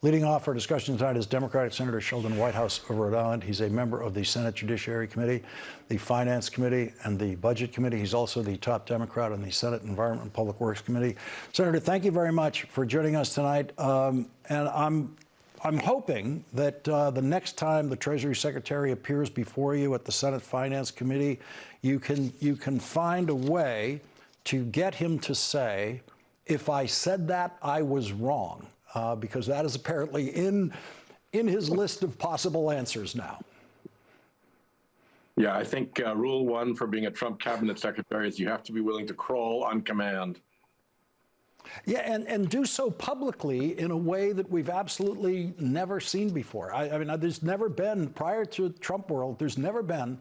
Leading off our discussion tonight is Democratic Senator Sheldon Whitehouse of Rhode Island. He's a member of the Senate Judiciary Committee, the Finance Committee, and the Budget Committee. He's also the top Democrat on the Senate Environment and Public Works Committee. Senator, thank you very much for joining us tonight. And I'm hoping that the next time the Treasury Secretary appears before you at the Senate Finance Committee, you can find a way to get him to say, "If I said that, I was wrong." Because that is apparently in his list of possible answers now. Yeah, I think rule one for being a Trump cabinet secretary is you have to be willing to crawl on command. Yeah, and do so publicly in a way that we've absolutely never seen before. I mean, there's never been, prior to Trump world, there's never been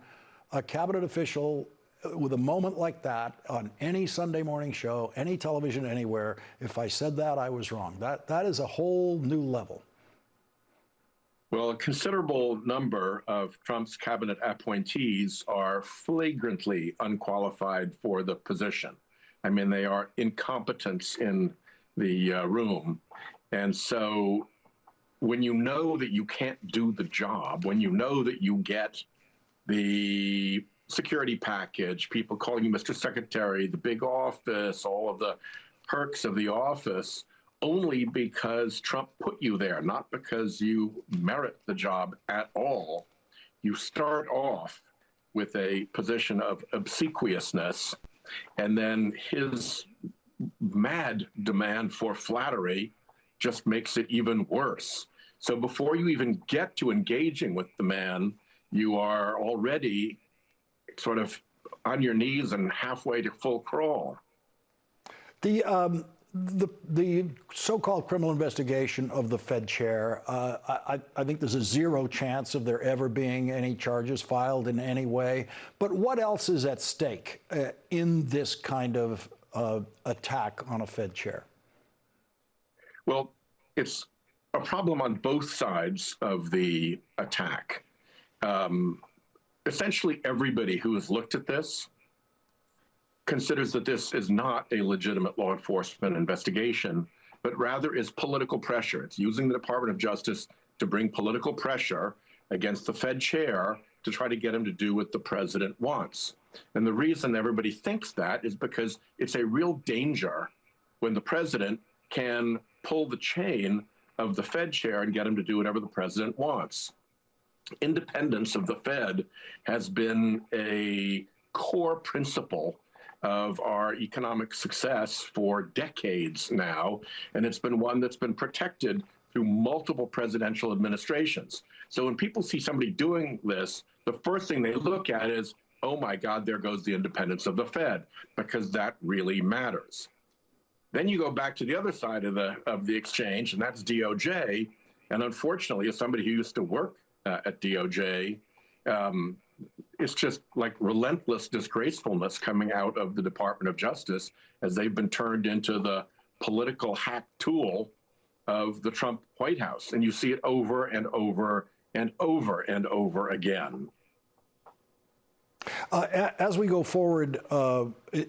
a cabinet official with a moment like that on any Sunday morning show, any television, anywhere. If I said that, I was wrong. That is a whole new level. Well, a considerable number of Trump's cabinet appointees are flagrantly unqualified for the position. I mean, they are incompetents in the room. And so when you know that you can't do the job, when you know that you get the security package, people calling you Mr. Secretary, the big office, all of the perks of the office, only because Trump put you there, not because you merit the job at all. You start off with a position of obsequiousness, and then his mad demand for flattery just makes it even worse. So before you even get to engaging with the man, you are already sort of on your knees and halfway to full crawl. The so-called criminal investigation of the Fed chair, I think there's a zero chance of there ever being any charges filed in any way. But what else is at stake in this kind of attack on a Fed chair? Well, it's a problem on both sides of the attack. Essentially, everybody who has looked at this considers that this is not a legitimate law enforcement investigation, but rather is political pressure. It's using the Department of Justice to bring political pressure against the Fed chair to try to get him to do what the president wants. And the reason everybody thinks that is because it's a real danger when the president can pull the chain of the Fed chair and get him to do whatever the president wants. Independence of the Fed has been a core principle of our economic success for decades now, and it's been one that's been protected through multiple presidential administrations. So when people see somebody doing this, the first thing they look at is, oh my God, there goes the independence of the Fed, because that really matters. Then you go back to the other side of the exchange, and that's DOJ. And unfortunately, as somebody who used to work at DOJ, it's just like relentless disgracefulness coming out of the Department of Justice as they've been turned into the political hack tool of the Trump White House. And you see it over and over and over and over again. As we go forward,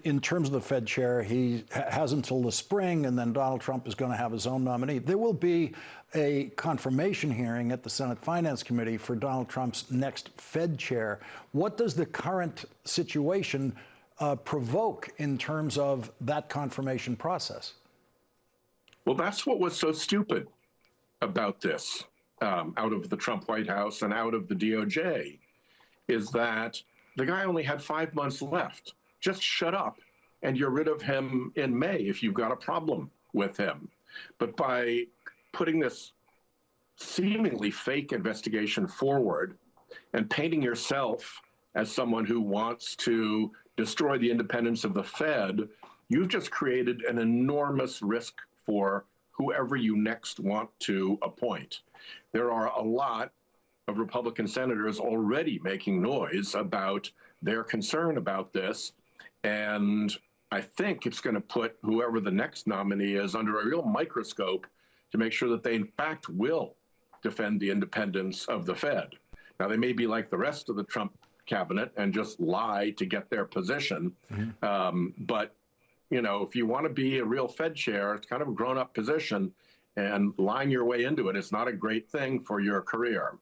in terms of the Fed chair, he has until the spring, and then Donald Trump is going to have his own nominee. There will be a confirmation hearing at the Senate Finance Committee for Donald Trump's next Fed chair. What does the current situation provoke in terms of that confirmation process? Well, that's what was so stupid about this, out of the Trump White House and out of the DOJ, is that the guy only had 5 months left. Just shut up, and you're rid of him in May if you've got a problem with him. But by putting this seemingly fake investigation forward and painting yourself as someone who wants to destroy the independence of the Fed, you've just created an enormous risk for whoever you next want to appoint. There are a lot of Republican senators already making noise about their concern about this. And I think it's going to put whoever the next nominee is under a real microscope to make sure that they, in fact, will defend the independence of the Fed. Now, they may be like the rest of the Trump cabinet and just lie to get their position. But, you know, if you want to be a real Fed chair, it's kind of a grown-up position. and lying your way into it is not a great thing for your career.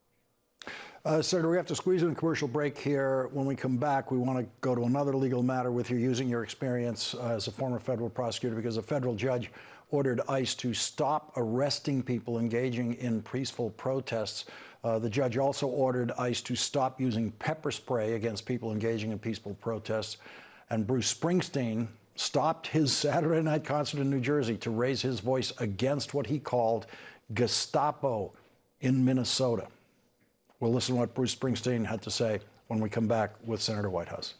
Senator, we have to squeeze in a commercial break here. When we come back, we want to go to another legal matter with you using your experience as a former federal prosecutor, because a federal judge ordered ICE to stop arresting people engaging in peaceful protests. The judge also ordered ICE to stop using pepper spray against people engaging in peaceful protests. And Bruce Springsteen stopped his Saturday night concert in New Jersey to raise his voice against what he called Gestapo in Minnesota. We'll listen to what Bruce Springsteen had to say when we come back with Senator Whitehouse.